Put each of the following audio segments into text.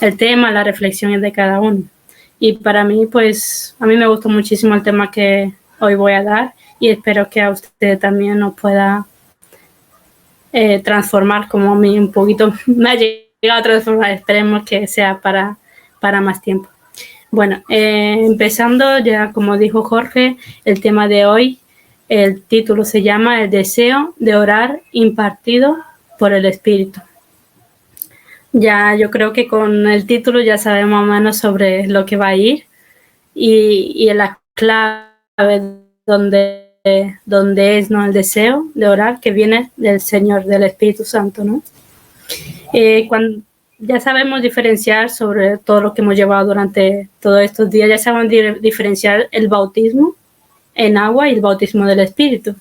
el tema, la reflexión de cada uno. Y para mí, pues, a mí me gustó muchísimo el tema que hoy voy a dar y espero que a usted también nos pueda transformar como a mí un poquito me ha llegado a transformar. Esperemos que sea para más tiempo. Bueno, empezando ya, como dijo Jorge, el tema de hoy, el título se llama El deseo de orar impartido por el Espíritu. Ya yo creo que con el título ya sabemos más o menos sobre lo que va a ir y en la clave donde es, ¿no?, el deseo de orar que viene del Señor, del Espíritu Santo, ¿no? Cuando ya sabemos diferenciar sobre todo lo que hemos llevado durante todos estos días, ya sabemos diferenciar el bautismo en agua y el bautismo del Espíritu.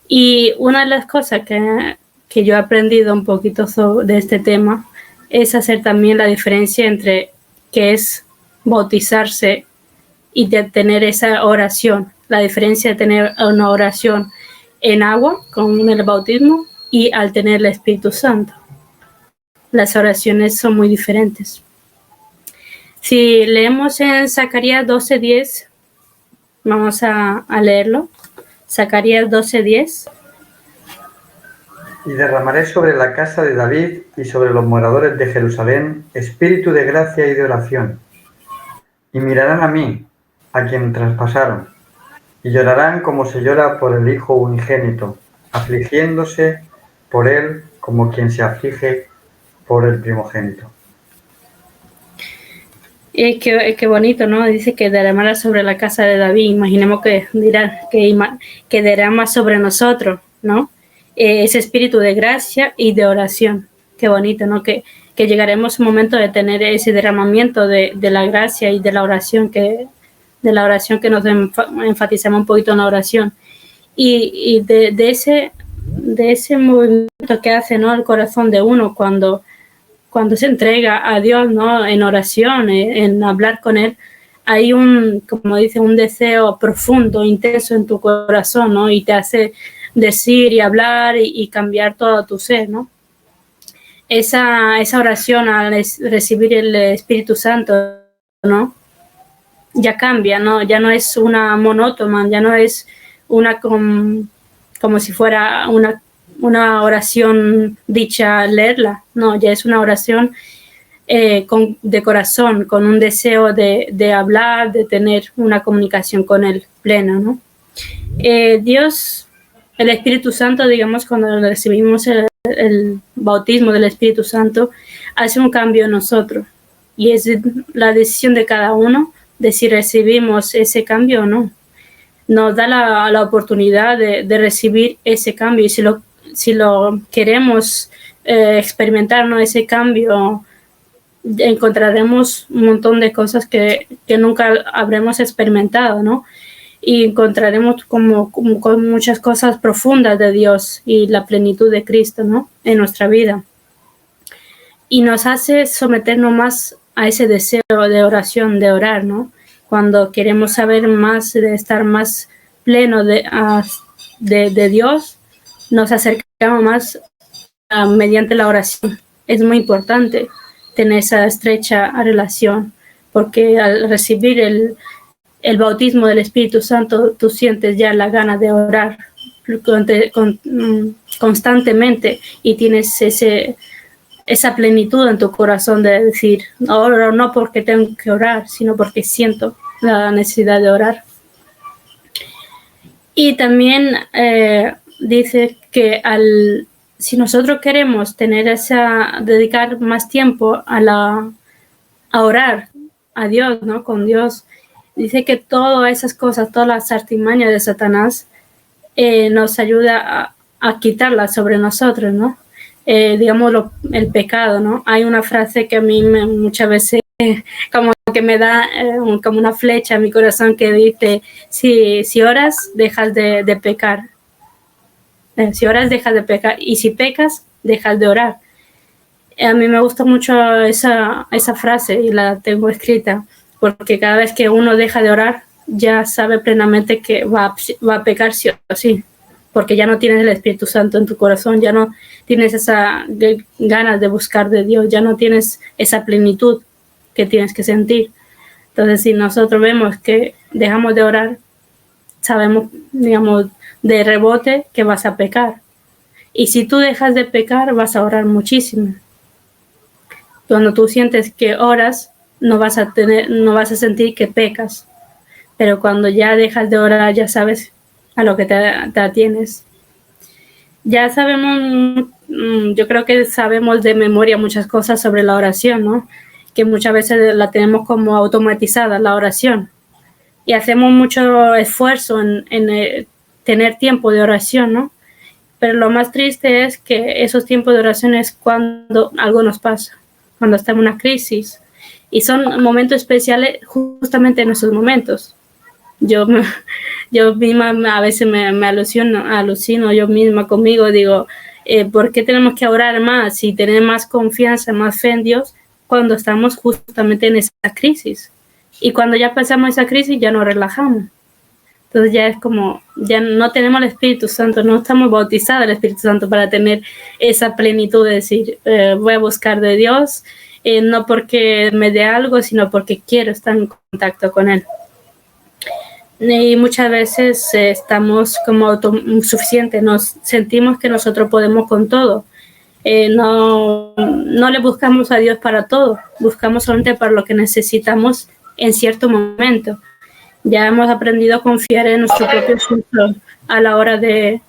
Y una de las cosas que yo he aprendido un poquito de este tema es hacer también la diferencia entre qué es bautizarse y de tener esa oración, la diferencia de tener una oración en agua con el bautismo y al tener el Espíritu Santo. Las oraciones son muy diferentes. Si leemos en Zacarías 12:10, vamos a leerlo. Zacarías 12:10. Y derramaré sobre la casa de David y sobre los moradores de Jerusalén espíritu de gracia y de oración. Y mirarán a mí, a quien traspasaron, y llorarán como se llora por el hijo unigénito, afligiéndose por él como quien se aflige por el primogénito. Qué bonito, ¿no? Dice que derramará sobre la casa de David. Imaginemos que dirá que derrama sobre nosotros, ¿no? Ese espíritu de gracia y de oración. Qué bonito, ¿no? Que llegaremos a un momento de tener ese derramamiento de la gracia y de la oración que nos enfatizamos un poquito en la oración. Y de ese movimiento que hace, ¿no?, el corazón de uno cuando se entrega a Dios, ¿no?, en oración, en hablar con Él, hay como dice, un deseo profundo, intenso en tu corazón, ¿no? Y te hace decir y hablar y cambiar todo tu ser, ¿no? Esa oración al recibir el Espíritu Santo, ¿no?, ya cambia, ¿no? Ya no es una monótona, ya no es una como si fuera una oración dicha leerla, no, ya es una oración de corazón, con un deseo de hablar, de tener una comunicación con Él plena, ¿no? Dios, el Espíritu Santo, digamos, cuando recibimos el bautismo del Espíritu Santo, hace un cambio en nosotros y es la decisión de cada uno de si recibimos ese cambio o no. Nos da la oportunidad de recibir ese cambio y si lo queremos experimentar, ¿no?, ese cambio, encontraremos un montón de cosas que nunca habremos experimentado, ¿no? Y encontraremos como con muchas cosas profundas de Dios y la plenitud de Cristo, ¿no?, en nuestra vida. Y nos hace someternos más a ese deseo de oración, de orar, ¿no? Cuando queremos saber más, de estar más pleno de Dios, nos acercamos más mediante la oración. Es muy importante tener esa estrecha relación, porque al recibir el bautismo del Espíritu Santo, tú sientes ya la gana de orar constantemente y tienes esa plenitud en tu corazón de decir, oro no porque tengo que orar, sino porque siento la necesidad de orar. Y también dice que si nosotros queremos dedicar más tiempo a orar a Dios, ¿no?, con Dios, dice que todas esas cosas, todas las artimañas de Satanás, nos ayuda a quitarlas sobre nosotros, ¿no? Digamos, el pecado, ¿no? Hay una frase que a mí muchas veces como que me da como una flecha en mi corazón que dice, si oras, dejas de pecar. Si oras, dejas de pecar. Y si pecas, dejas de orar. A mí me gusta mucho esa frase y la tengo escrita, porque cada vez que uno deja de orar, ya sabe plenamente que va a pecar sí o sí. porque ya no tienes el Espíritu Santo en tu corazón, ya no tienes esa ganas de buscar de Dios, ya no tienes esa plenitud que tienes que sentir. Entonces, si nosotros vemos que dejamos de orar, sabemos, digamos, de rebote que vas a pecar. Y si tú dejas de pecar, vas a orar muchísimo. Cuando tú sientes que oras, no vas a sentir que pecas. Pero cuando ya dejas de orar, ya sabes a lo que te atienes. Ya sabemos, yo creo que sabemos de memoria muchas cosas sobre la oración, ¿no? Que muchas veces la tenemos como automatizada, la oración. Y hacemos mucho esfuerzo en tener tiempo de oración, ¿no? Pero lo más triste es que esos tiempos de oración es cuando algo nos pasa, cuando está en una crisis. Y son momentos especiales justamente en esos momentos. Yo misma a veces me alucino yo misma conmigo, digo, ¿por qué tenemos que orar más y tener más confianza, más fe en Dios cuando estamos justamente en esa crisis? Y cuando ya pasamos esa crisis ya nos relajamos. Entonces ya es como, ya no tenemos el Espíritu Santo, no estamos bautizados el Espíritu Santo para tener esa plenitud de decir, voy a buscar de Dios, no porque me dé algo, sino porque quiero estar en contacto con Él. Y muchas veces estamos como autosuficientes, nos sentimos que nosotros podemos con todo. No le buscamos a Dios para todo, buscamos solamente para lo que necesitamos en cierto momento. Ya hemos aprendido a confiar en nuestro propio esfuerzo a la hora de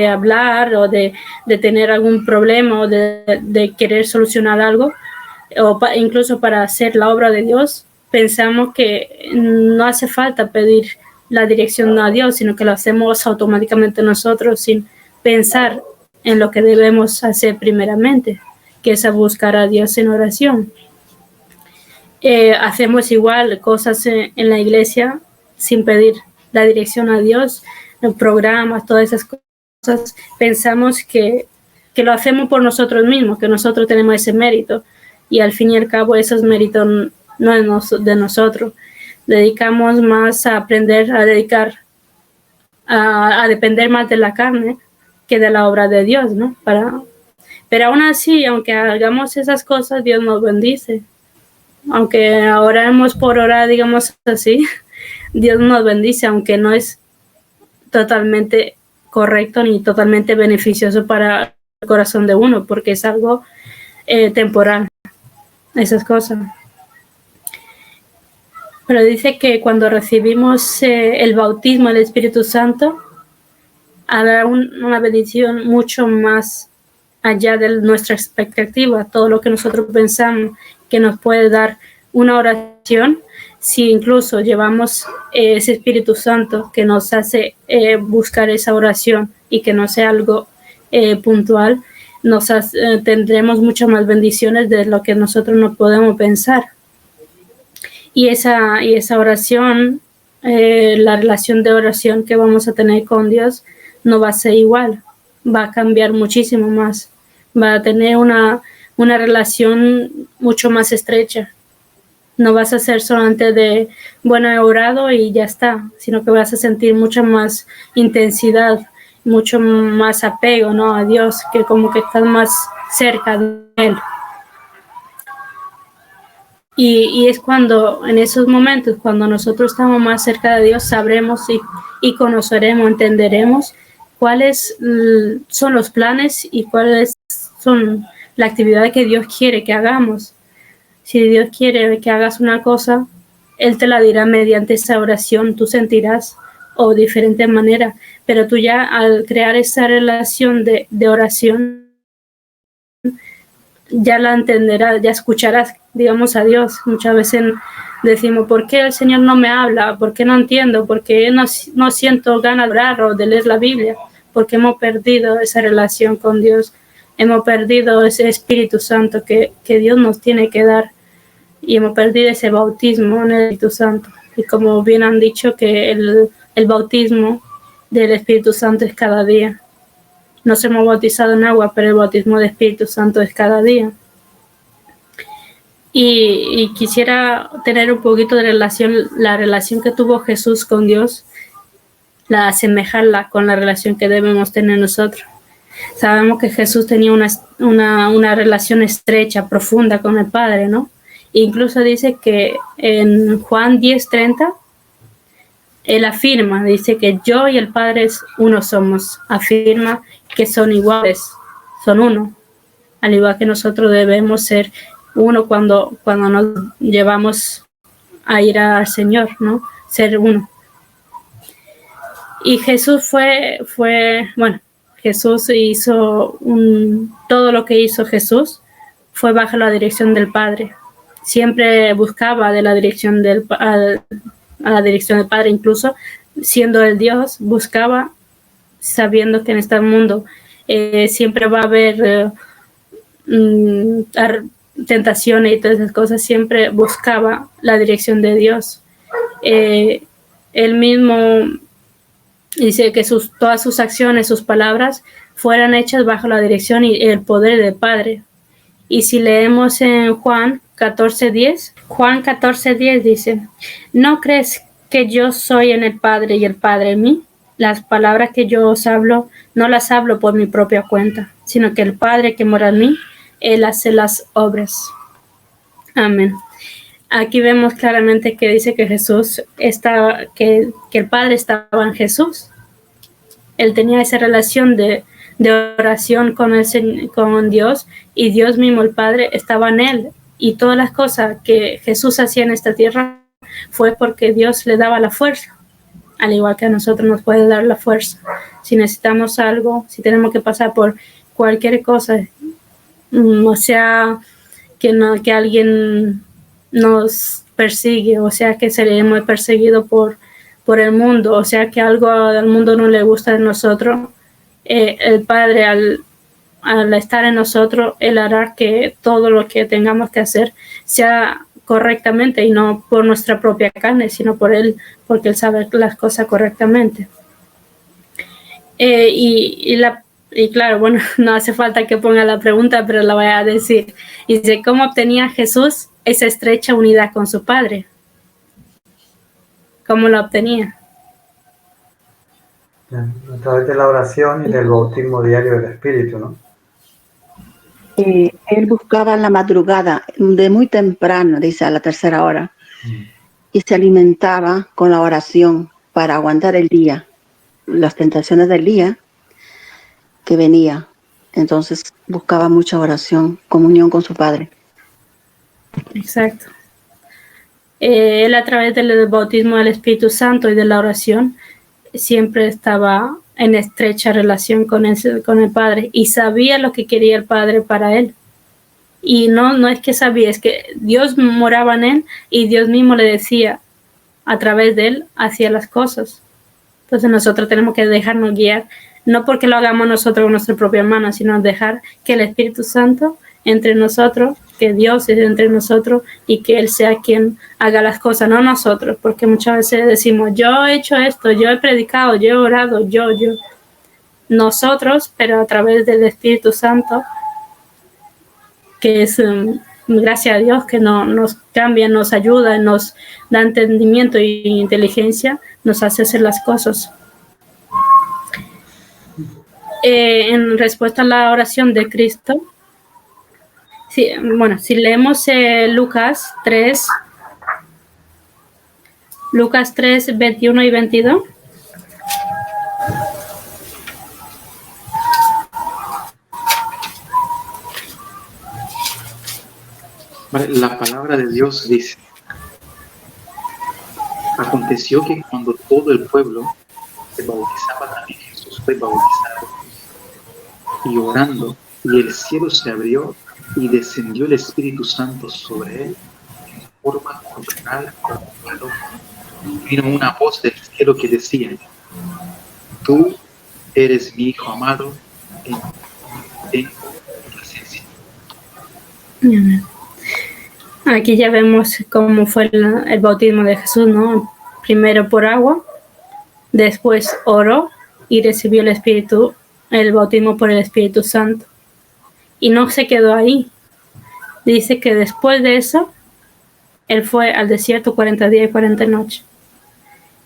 hablar o de tener algún problema o de querer solucionar algo, o incluso para hacer la obra de Dios. Pensamos que no hace falta pedir la dirección a Dios, sino que lo hacemos automáticamente nosotros sin pensar en lo que debemos hacer primeramente, que es a buscar a Dios en oración. Hacemos igual cosas en la iglesia sin pedir la dirección a Dios, en programas, todas esas cosas. Pensamos que lo hacemos por nosotros mismos, que nosotros tenemos ese mérito, y al fin y al cabo esos méritos no es de nosotros. Dedicamos más a aprender a depender más de la carne que de la obra de Dios, ¿no? Pero aún así, aunque hagamos esas cosas, Dios nos bendice. Aunque oramos por orar, digamos así, Dios nos bendice, aunque no es totalmente correcto ni totalmente beneficioso para el corazón de uno, porque es algo temporal, esas cosas. Pero dice que cuando recibimos el bautismo del Espíritu Santo, habrá una bendición mucho más allá de nuestra expectativa, todo lo que nosotros pensamos que nos puede dar una oración. Si incluso llevamos ese Espíritu Santo que nos hace buscar esa oración y que no sea algo puntual, tendremos muchas más bendiciones de lo que nosotros no podemos pensar. Y esa oración, la relación de oración que vamos a tener con Dios no va a ser igual, va a cambiar muchísimo más, va a tener una relación mucho más estrecha. No vas a ser solamente de, bueno, he orado y ya está, sino que vas a sentir mucha más intensidad, mucho más apego, ¿no?, a Dios, que como que estás más cerca de Él. Y es cuando, en esos momentos, cuando nosotros estamos más cerca de Dios, sabremos y conoceremos, entenderemos cuáles son los planes y cuáles son la actividad que Dios quiere que hagamos. Si Dios quiere que hagas una cosa, Él te la dirá mediante esa oración, tú sentirás, o de diferente manera, pero tú ya al crear esa relación de oración, ya la entenderás, ya escucharás, digamos, a Dios. Muchas veces decimos, ¿por qué el Señor no me habla? ¿Por qué no entiendo? ¿Por qué no siento ganas de orar o de leer la Biblia? Porque hemos perdido esa relación con Dios, hemos perdido ese Espíritu Santo que Dios nos tiene que dar, y hemos perdido ese bautismo en el Espíritu Santo. Y como bien han dicho, que el bautismo del Espíritu Santo es cada día. Nos hemos bautizado en agua, pero el bautismo del Espíritu Santo es cada día. Y quisiera tener un poquito de la relación que tuvo Jesús con Dios. asemejarla con la relación que debemos tener nosotros. Sabemos que Jesús tenía una relación estrecha, profunda con el Padre, ¿no? Incluso dice que en Juan 10:30, él afirma, dice que yo y el Padre uno somos. Afirma que son iguales, son uno. Al igual que nosotros debemos ser uno cuando nos llevamos a ir al Señor, ¿no? Ser uno. Y Jesús Jesús hizo todo lo que hizo Jesús fue bajo la dirección del Padre. Siempre buscaba a la dirección del Padre, incluso siendo el Dios, buscaba sabiendo que en este mundo siempre va a haber tentaciones y todas esas cosas, siempre buscaba la dirección de Dios. Él mismo dice que todas sus acciones, sus palabras, fueran hechas bajo la dirección y el poder del Padre. Y si leemos en Juan 14:10 dice, ¿no crees que yo soy en el Padre y el Padre en mí? Las palabras que yo os hablo, no las hablo por mi propia cuenta, sino que el Padre que mora en mí, Él hace las obras. Amén. Aquí vemos claramente que dice que que el Padre estaba en Jesús. Él tenía esa relación de oración con Dios, y Dios mismo, el Padre, estaba en él. Y todas las cosas que Jesús hacía en esta tierra fue porque Dios le daba la fuerza, al igual que a nosotros nos puede dar la fuerza. Si necesitamos algo, si tenemos que pasar por cualquier cosa, o sea, que alguien nos persigue, o sea, que seremos perseguidos por el mundo, o sea, que algo al mundo no le gusta de nosotros, el Padre al estar en nosotros, Él hará que todo lo que tengamos que hacer sea correctamente, y no por nuestra propia carne, sino por Él, porque Él sabe las cosas correctamente. Y claro, bueno, no hace falta que ponga la pregunta, pero la voy a decir. Dice, ¿cómo obtenía Jesús esa estrecha unidad con su Padre? ¿Cómo la obtenía? A través de la oración y del bautismo diario del Espíritu, ¿no? Él buscaba en la madrugada, de muy temprano, dice, a la 3:00 hora, y se alimentaba con la oración para aguantar el día, las tentaciones del día que venía. Entonces buscaba mucha oración, comunión con su Padre. Exacto. Él, a través del bautismo del Espíritu Santo y de la oración, siempre estaba en estrecha relación con el Padre, y sabía lo que quería el Padre para él. Y no es que sabía, es que Dios moraba en él, y Dios mismo le decía, a través de él, hacía las cosas. Entonces nosotros tenemos que dejarnos guiar, no porque lo hagamos nosotros con nuestra propia mano, sino dejar que el Espíritu Santo entre nosotros, que Dios es entre nosotros, y que Él sea quien haga las cosas, no nosotros, porque muchas veces decimos, yo he hecho esto, yo he predicado, yo he orado, yo. Nosotros, pero a través del Espíritu Santo, que es, gracias a Dios, que nos cambia, nos ayuda, nos da entendimiento e inteligencia, nos hace hacer las cosas. En respuesta a la oración de Cristo, si leemos Lucas 3, 21 y 22. Vale, la palabra de Dios dice, aconteció que cuando todo el pueblo se bautizaba, también Jesús fue bautizado, y orando, y el cielo se abrió, y descendió el Espíritu Santo sobre él, en forma corporal como paloma. Vino una voz del cielo que decía, tú eres mi Hijo amado, en quien tengo presencia. Aquí ya vemos cómo fue el bautismo de Jesús, ¿no? Primero por agua, después oró y recibió el bautismo por el Espíritu Santo. Y no se quedó ahí. Dice que después de eso, Él fue al desierto 40 días y 40 noches.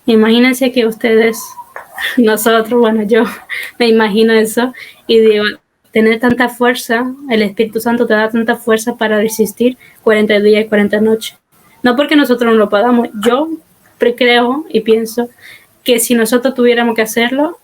Imagínense que ustedes nosotros, bueno, yo me imagino eso y digo, tener tanta fuerza, el Espíritu Santo te da tanta fuerza para resistir 40 días y 40 noches. No porque nosotros no lo podamos, yo creo y pienso que si nosotros tuviéramos que hacerlo,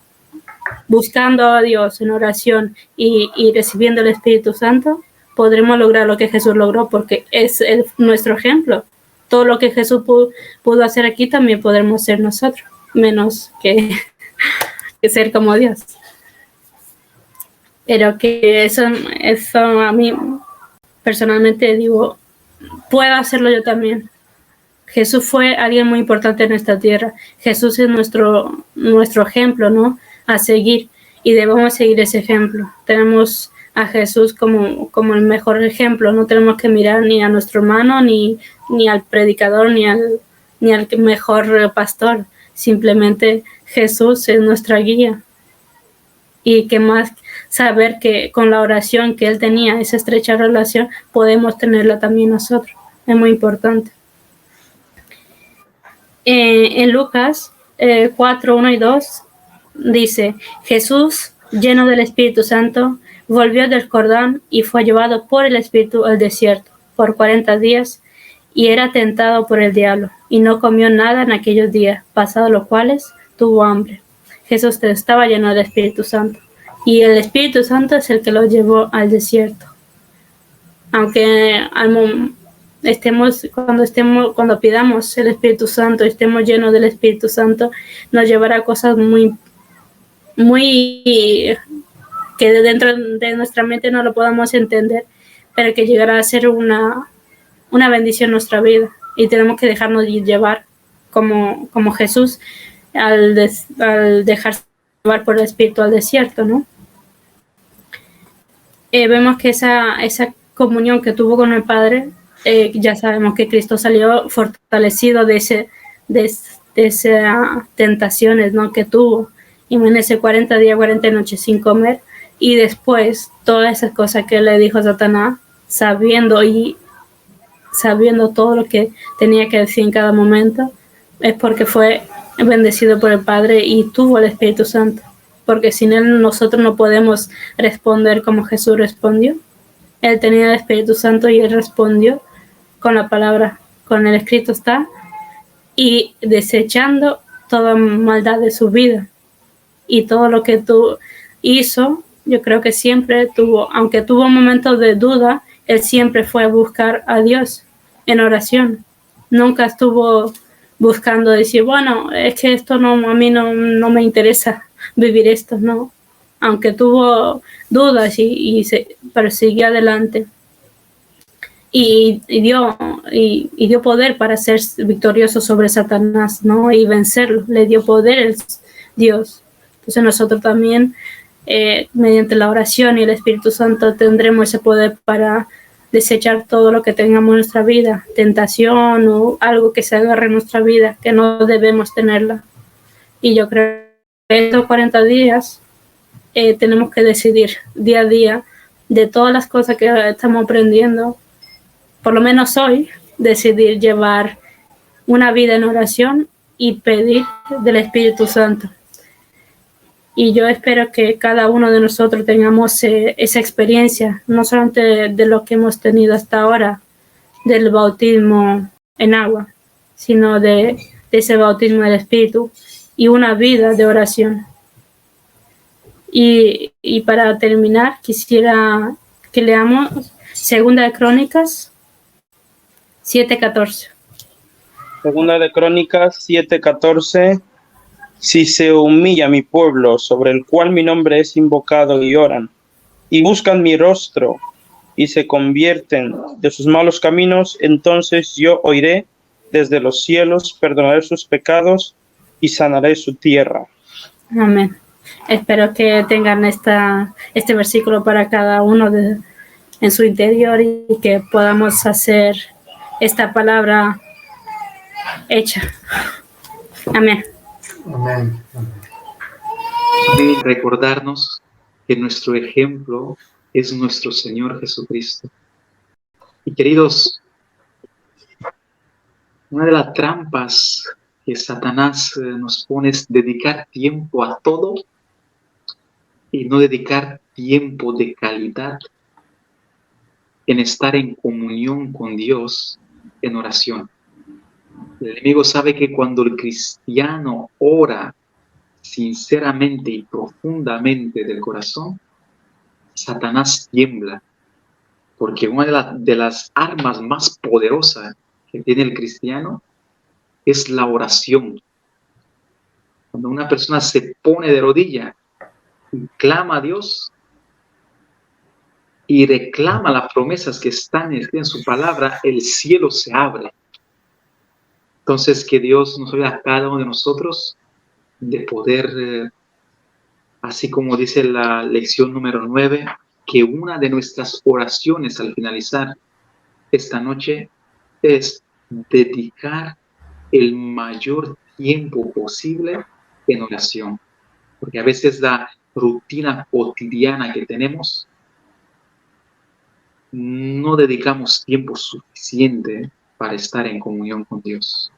buscando a Dios en oración y recibiendo el Espíritu Santo, podremos lograr lo que Jesús logró, porque es nuestro ejemplo. Todo lo que Jesús pudo hacer aquí también podremos ser nosotros, menos que ser como Dios. Pero que eso a mí personalmente digo, puedo hacerlo yo también. Jesús fue alguien muy importante en esta tierra. Jesús es nuestro ejemplo, ¿no? A seguir, y debemos seguir ese ejemplo. Tenemos a Jesús como el mejor ejemplo. No tenemos que mirar ni a nuestro hermano, ni al predicador, ni al mejor pastor. Simplemente Jesús es nuestra guía. Y que más saber que con la oración que él tenía, esa estrecha relación, podemos tenerla también nosotros. Es muy importante. En Lucas 4, 1 y 2 dice: Jesús, lleno del Espíritu Santo, volvió del Jordán y fue llevado por el Espíritu al desierto por 40 días y era tentado por el diablo y no comió nada en aquellos días, pasados los cuales tuvo hambre. Jesús estaba lleno del Espíritu Santo y el Espíritu Santo es el que lo llevó al desierto. Aunque cuando pidamos el Espíritu Santo, estemos llenos del Espíritu Santo, nos llevará a cosas muy que dentro de nuestra mente no lo podamos entender, pero que llegará a ser una bendición en nuestra vida, y tenemos que dejarnos llevar como Jesús al dejarse llevar por el Espíritu al desierto, ¿no? Vemos que esa comunión que tuvo con el Padre, ya sabemos que Cristo salió fortalecido de esas tentaciones, ¿no?, que tuvo. Imagínense 40 días, 40 noches sin comer, y después todas esas cosas que le dijo Satanás, sabiendo todo lo que tenía que decir en cada momento, es porque fue bendecido por el Padre y tuvo el Espíritu Santo, porque sin él nosotros no podemos responder como Jesús respondió. Él tenía el Espíritu Santo y él respondió con la palabra, con el escrito está, y desechando toda maldad de su vida. Y todo lo que hizo, yo creo que siempre aunque tuvo momentos de duda, él siempre fue a buscar a Dios en oración. Nunca estuvo buscando decir, bueno, es que esto a mí no me interesa vivir esto, no. Aunque tuvo dudas pero siguió adelante. Y dio poder para ser victorioso sobre Satanás, ¿no? Y vencerlo. Le dio poder Dios. Entonces nosotros también, mediante la oración y el Espíritu Santo, tendremos ese poder para desechar todo lo que tengamos en nuestra vida, tentación o algo que se agarre en nuestra vida, que no debemos tenerla. Y yo creo que estos 40 días tenemos que decidir día a día, de todas las cosas que estamos aprendiendo, por lo menos hoy, decidir llevar una vida en oración y pedir del Espíritu Santo. Y yo espero que cada uno de nosotros tengamos esa experiencia, no solamente de lo que hemos tenido hasta ahora, del bautismo en agua, sino de ese bautismo del Espíritu y una vida de oración. Y para terminar, quisiera que leamos 2 de Crónicas 7:14. 2 de Crónicas 7:14. Si se humilla mi pueblo, sobre el cual mi nombre es invocado, y oran, y buscan mi rostro, y se convierten de sus malos caminos, entonces yo oiré desde los cielos, perdonaré sus pecados y sanaré su tierra. Amén. Espero que tengan este versículo para cada uno en su interior, y que podamos hacer esta palabra hecha. Amén. Amén. De recordarnos que nuestro ejemplo es nuestro Señor Jesucristo. Y queridos, una de las trampas que Satanás nos pone es dedicar tiempo a todo y no dedicar tiempo de calidad en estar en comunión con Dios en oración. El enemigo sabe que cuando el cristiano ora sinceramente y profundamente del corazón, Satanás tiembla, porque una de las armas más poderosas que tiene el cristiano es la oración. Cuando una persona se pone de rodilla y clama a Dios y reclama las promesas que están escritas en su palabra, el cielo se abre. Entonces, que Dios nos ayude a cada uno de nosotros de poder, así como dice la lección número 9, que una de nuestras oraciones al finalizar esta noche es dedicar el mayor tiempo posible en oración. Porque a veces la rutina cotidiana que tenemos, no dedicamos tiempo suficiente para estar en comunión con Dios.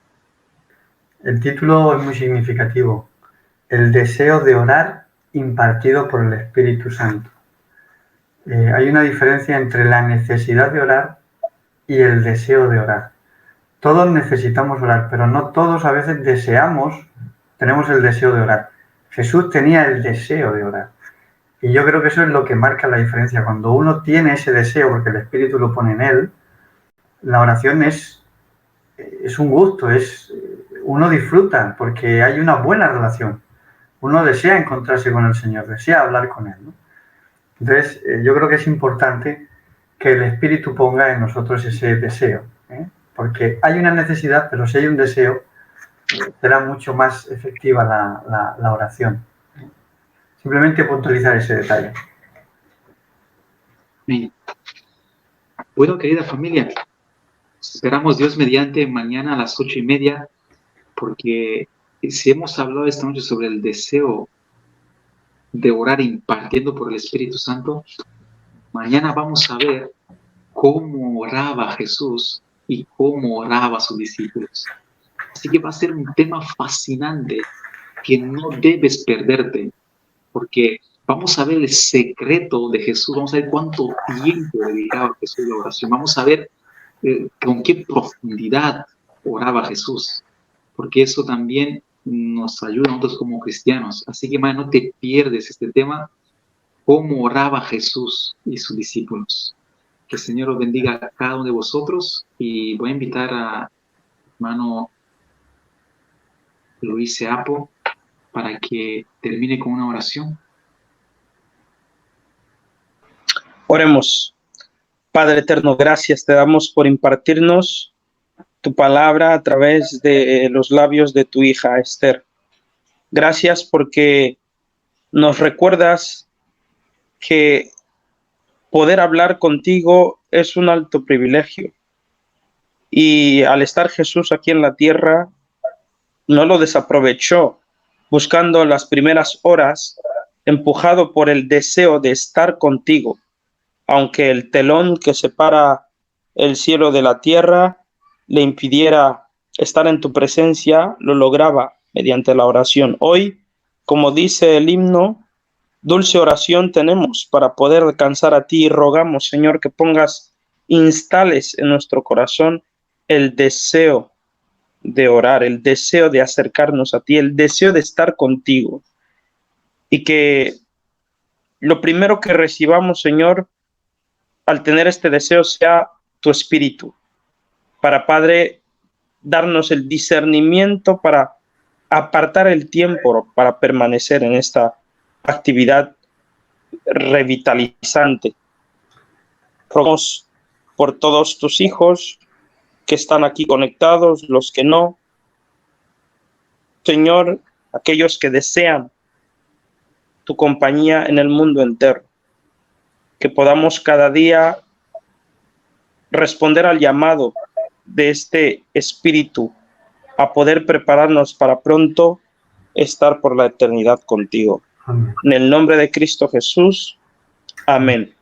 El título es muy significativo. El deseo de orar impartido por el Espíritu Santo. Hay una diferencia entre la necesidad de orar y el deseo de orar. Todos necesitamos orar, pero no todos a veces tenemos el deseo de orar. Jesús tenía el deseo de orar. Y yo creo que eso es lo que marca la diferencia. Cuando uno tiene ese deseo, porque el Espíritu lo pone en él, la oración es un gusto, uno disfruta, porque hay una buena relación. Uno desea encontrarse con el Señor, desea hablar con Él, ¿no? Entonces, yo creo que es importante que el Espíritu ponga en nosotros ese deseo, ¿eh? Porque hay una necesidad, pero si hay un deseo, será mucho más efectiva la oración. Simplemente puntualizar ese detalle. Bien. Bueno, querida familia, esperamos Dios mediante mañana a las 8:30, porque si hemos hablado esta noche sobre el deseo de orar impartiendo por el Espíritu Santo, mañana vamos a ver cómo oraba Jesús y cómo oraba a sus discípulos. Así que va a ser un tema fascinante que no debes perderte, porque vamos a ver el secreto de Jesús, vamos a ver cuánto tiempo dedicaba Jesús a la oración, vamos a ver con qué profundidad oraba Jesús, porque eso también nos ayuda a nosotros como cristianos. Así que, no te pierdes este tema, cómo oraba Jesús y sus discípulos. Que el Señor os bendiga a cada uno de vosotros, y voy a invitar a hermano Luis Seapo para que termine con una oración. Oremos. Padre eterno, gracias te damos por impartirnos tu palabra a través de los labios de tu hija Esther. Gracias porque nos recuerdas que poder hablar contigo es un alto privilegio. Y al estar Jesús aquí en la tierra, no lo desaprovechó, buscando las primeras horas, empujado por el deseo de estar contigo. Aunque el telón que separa el cielo de la tierra le impidiera estar en tu presencia, lo lograba mediante la oración. Hoy, como dice el himno, dulce oración tenemos para poder alcanzar a ti, y rogamos, Señor, que instales en nuestro corazón el deseo de orar, el deseo de acercarnos a ti, el deseo de estar contigo. Y que lo primero que recibamos, Señor, al tener este deseo, sea tu Espíritu, para, Padre, darnos el discernimiento para apartar el tiempo para permanecer en esta actividad revitalizante. Rogamos por todos tus hijos que están aquí conectados, los que no. Señor, aquellos que desean tu compañía en el mundo entero, que podamos cada día responder al llamado de este Espíritu a poder prepararnos para pronto estar por la eternidad contigo. Amén. En el nombre de Cristo Jesús. Amén.